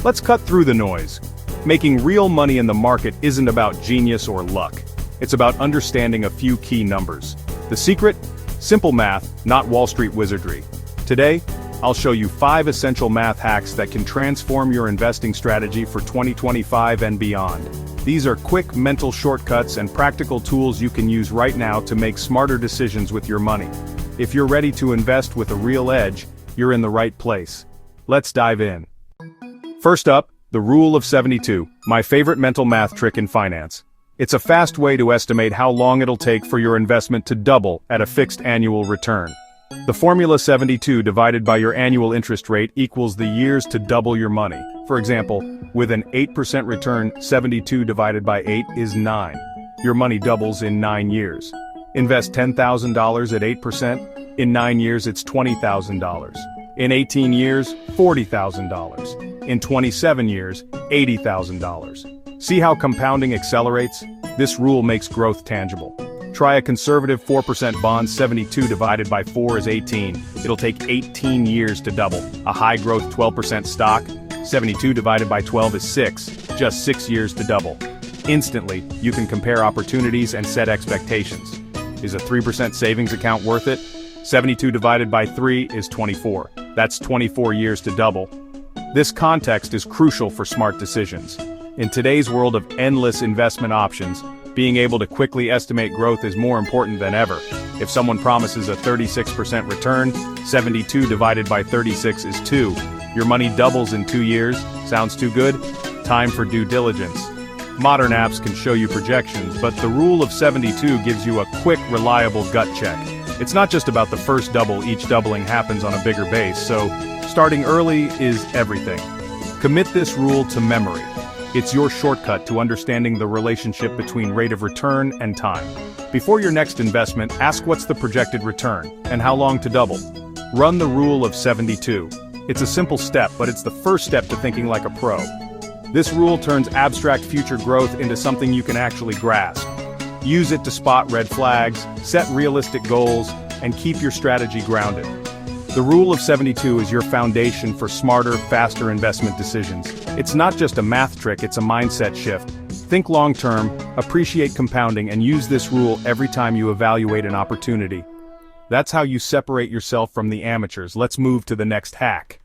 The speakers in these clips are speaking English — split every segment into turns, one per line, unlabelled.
Let's cut through the noise. Making real money in the market isn't about genius or luck. It's about understanding a few key numbers. The secret? Simple math, not Wall Street wizardry. Today, I'll show you 5 essential math hacks that can transform your investing strategy for 2025 and beyond. These are quick mental shortcuts and practical tools you can use right now to make smarter decisions with your money. If you're ready to invest with a real edge, you're in the right place. Let's dive in. First up, the Rule of 72, my favorite mental math trick in finance. It's a fast way to estimate how long it'll take for your investment to double at a fixed annual return. The formula 72 divided by your annual interest rate equals the years to double your money. For example, with an 8% return, 72 divided by 8 is 9. Your money doubles in 9 years. Invest $10,000 at 8%, in 9 years it's $20,000. In 18 years, $40,000. In 27 years, $80,000. See how compounding accelerates? This rule makes growth tangible. Try a conservative 4% bond. 72 divided by 4 is 18. It'll take 18 years to double. A high-growth 12% stock, 72 divided by 12 is 6. Just 6 years to double. Instantly, you can compare opportunities and set expectations. Is a 3% savings account worth it? 72 divided by 3 is 24. That's 24 years to double. This context is crucial for smart decisions. In today's world of endless investment options, being able to quickly estimate growth is more important than ever. If someone promises a 36% return, 72 divided by 36 is 2. Your money doubles in 2 years. Sounds too good? Time for due diligence. Modern apps can show you projections, but the Rule of 72 gives you a quick, reliable gut check. It's not just about the first double, each doubling happens on a bigger base, so starting early is everything. Commit this rule to memory. It's your shortcut to understanding the relationship between rate of return and time. Before your next investment, ask what's the projected return, and how long to double. Run the Rule of 72. It's a simple step, but it's the first step to thinking like a pro. This rule turns abstract future growth into something you can actually grasp. Use it to spot red flags, set realistic goals, and keep your strategy grounded. The Rule of 72 is your foundation for smarter, faster investment decisions. It's not just a math trick, it's a mindset shift. Think long-term, appreciate compounding, and use this rule every time you evaluate an opportunity. That's how you separate yourself from the amateurs. Let's move to the next hack.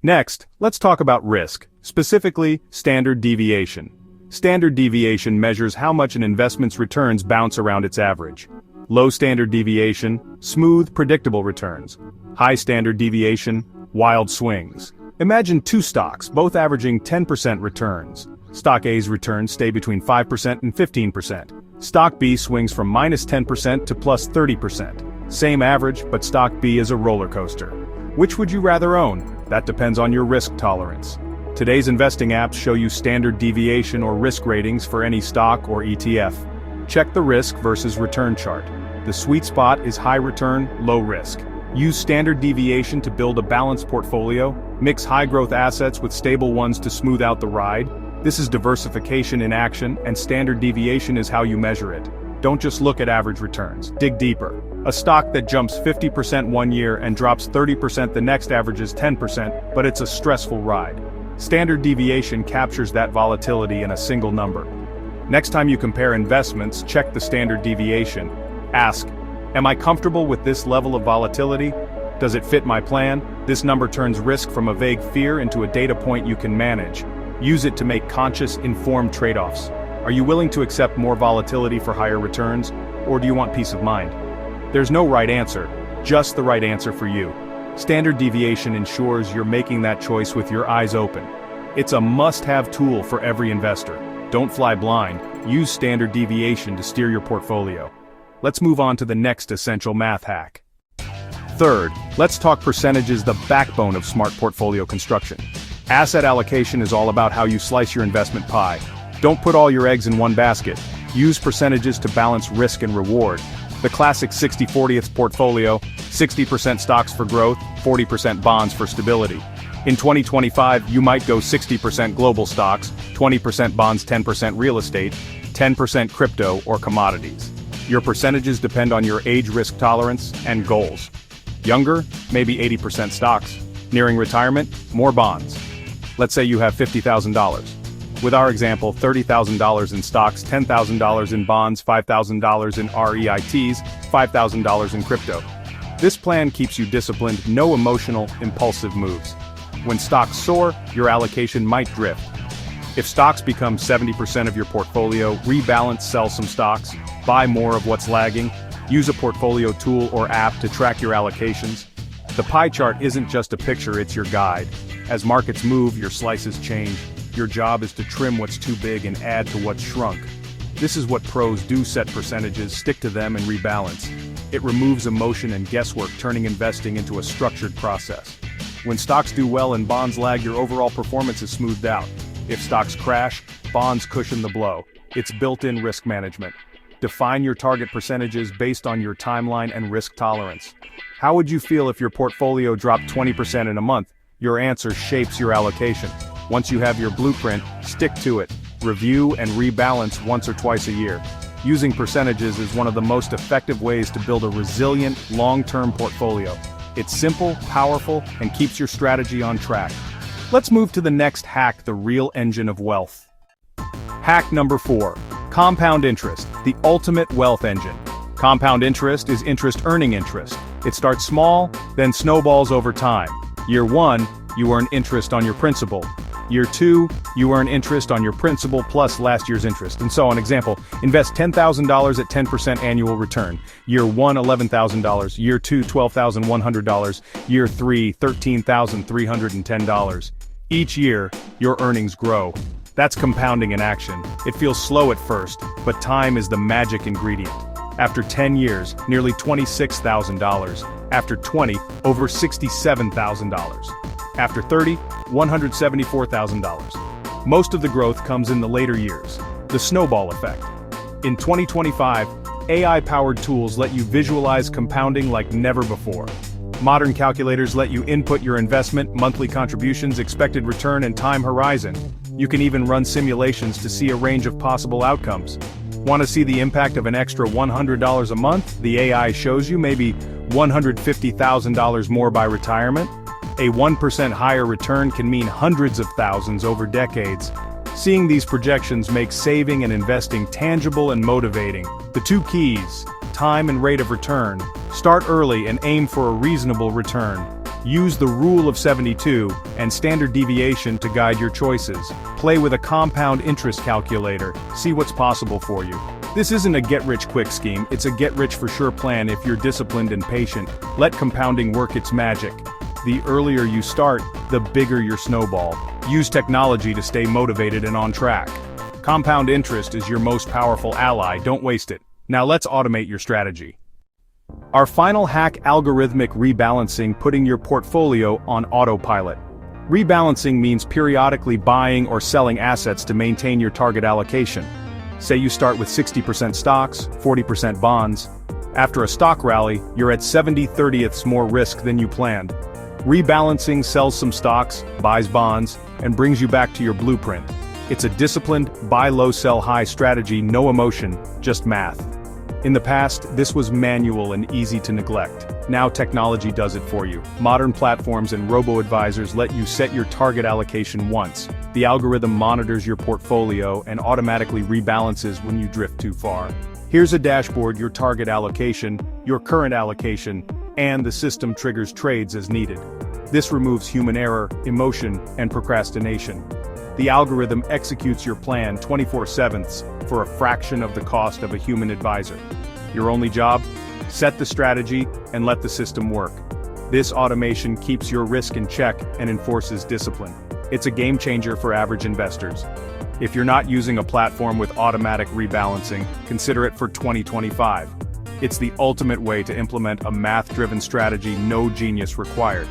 Next, let's talk about risk, specifically standard deviation. Standard deviation measures how much an investment's returns bounce around its average. Low standard deviation, smooth, predictable returns. High standard deviation, wild swings. Imagine 2 stocks, both averaging 10% returns. Stock A's returns stay between 5% and 15%. Stock B swings from minus 10% to plus 30%. Same average, but Stock B is a roller coaster. Which would you rather own? That depends on your risk tolerance. Today's investing apps show you standard deviation or risk ratings for any stock or ETF. Check the risk versus return chart. The sweet spot is high return, low risk. Use standard deviation to build a balanced portfolio. Mix high-growth assets with stable ones to smooth out the ride. This is diversification in action, and standard deviation is how you measure it. Don't just look at average returns. Dig deeper. A stock that jumps 50% one year and drops 30% the next averages 10%, but it's a stressful ride. Standard deviation captures that volatility in a single number. Next time you compare investments, check the standard deviation. Ask, am I comfortable with this level of volatility? Does it fit my plan? This number turns risk from a vague fear into a data point you can manage. Use it to make conscious, informed trade-offs. Are you willing to accept more volatility for higher returns, or do you want peace of mind? There's no right answer, just the right answer for you. Standard deviation ensures you're making that choice with your eyes open. It's a must-have tool for every investor. Don't fly blind. Use standard deviation to steer your portfolio. Let's move on to the next essential math hack. Third, let's talk percentages, the backbone of smart portfolio construction. Asset allocation is all about how you slice your investment pie. Don't put all your eggs in one basket. Use percentages to balance risk and reward. The classic 60-40th portfolio, 60% stocks for growth, 40% bonds for stability. In 2025, you might go 60% global stocks, 20% bonds, 10% real estate, 10% crypto or commodities. Your percentages depend on your age, risk tolerance, and goals. Younger, maybe 80% stocks. Nearing retirement, more bonds. Let's say you have $50,000. With our example, $30,000 in stocks, $10,000 in bonds, $5,000 in REITs, $5,000 in crypto. This plan keeps you disciplined, no emotional, impulsive moves. When stocks soar, your allocation might drift. If stocks become 70% of your portfolio, rebalance, sell some stocks, buy more of what's lagging, use a portfolio tool or app to track your allocations. The pie chart isn't just a picture, it's your guide. As markets move, your slices change. Your job is to trim what's too big and add to what's shrunk. This is what pros do: set percentages, stick to them and rebalance. It removes emotion and guesswork, turning investing into a structured process. When stocks do well and bonds lag, your overall performance is smoothed out. If stocks crash, bonds cushion the blow. It's built-in risk management. Define your target percentages based on your timeline and risk tolerance. How would you feel if your portfolio dropped 20% in a month? Your answer shapes your allocation. Once you have your blueprint, stick to it. Review and rebalance once or twice a year. Using percentages is one of the most effective ways to build a resilient, long-term portfolio. It's simple, powerful, and keeps your strategy on track. Let's move to the next hack, the real engine of wealth. Hack number 4. Compound interest, the ultimate wealth engine. Compound interest is interest earning interest. It starts small, then snowballs over time. Year 1, you earn interest on your principal. Year 2, you earn interest on your principal plus last year's interest, and so on. Example, invest $10,000 at 10% annual return. Year 1, $11,000. Year 2, $12,100. Year 3, $13,310. Each year, your earnings grow. That's compounding in action. It feels slow at first, but time is the magic ingredient. After 10 years, nearly $26,000. After 20, over $67,000. After 30, $174,000. Most of the growth comes in the later years. The snowball effect. In 2025, AI-powered tools let you visualize compounding like never before. Modern calculators let you input your investment, monthly contributions, expected return, and time horizon. You can even run simulations to see a range of possible outcomes. Want to see the impact of an extra $100 a month? The AI shows you maybe $150,000 more by retirement. A 1% higher return can mean hundreds of thousands over decades. Seeing these projections makes saving and investing tangible and motivating. The 2 keys: time and rate of return. Start early and aim for a reasonable return. Use the rule of 72 and standard deviation to guide your choices. Play with a compound interest calculator. See what's possible for you. This isn't a get-rich-quick scheme, it's a get-rich-for-sure plan if you're disciplined and patient. Let compounding work its magic. The earlier you start, the bigger your snowball. Use technology to stay motivated and on track. Compound interest is your most powerful ally, don't waste it. Now let's automate your strategy. Our final hack: algorithmic rebalancing, putting your portfolio on autopilot. Rebalancing means periodically buying or selling assets to maintain your target allocation. Say you start with 60% stocks, 40% bonds. After a stock rally, you're at 70/30ths more risk than you planned. Rebalancing sells some stocks, buys bonds, and brings you back to your blueprint. It's a disciplined, buy low sell high strategy, no emotion, just math. In the past, this was manual and easy to neglect. Now technology does it for you. Modern platforms and robo-advisors let you set your target allocation once. The algorithm monitors your portfolio and automatically rebalances when you drift too far. Here's a dashboard: your target allocation, your current allocation, and the system triggers trades as needed. This removes human error, emotion, and procrastination. The algorithm executes your plan 24/7 for a fraction of the cost of a human advisor. Your only job? Set the strategy and let the system work. This automation keeps your risk in check and enforces discipline. It's a game changer for average investors. If you're not using a platform with automatic rebalancing, consider it for 2025. It's the ultimate way to implement a math-driven strategy, no genius required.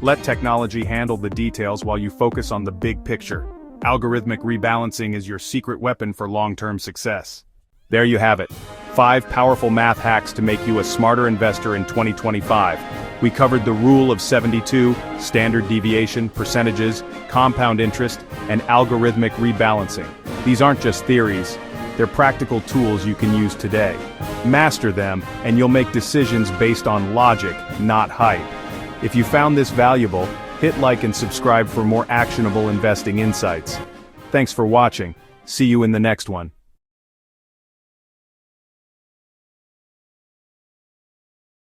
Let technology handle the details while you focus on the big picture. Algorithmic rebalancing is your secret weapon for long-term success. There you have it. 5 powerful math hacks to make you a smarter investor in 2025. We covered the rule of 72, standard deviation, percentages, compound interest, and algorithmic rebalancing. These aren't just theories, they're practical tools you can use today. Master them, and you'll make decisions based on logic, not hype. If you found this valuable, Hit like and subscribe for more actionable investing insights. Thanks for watching. See you in the next one.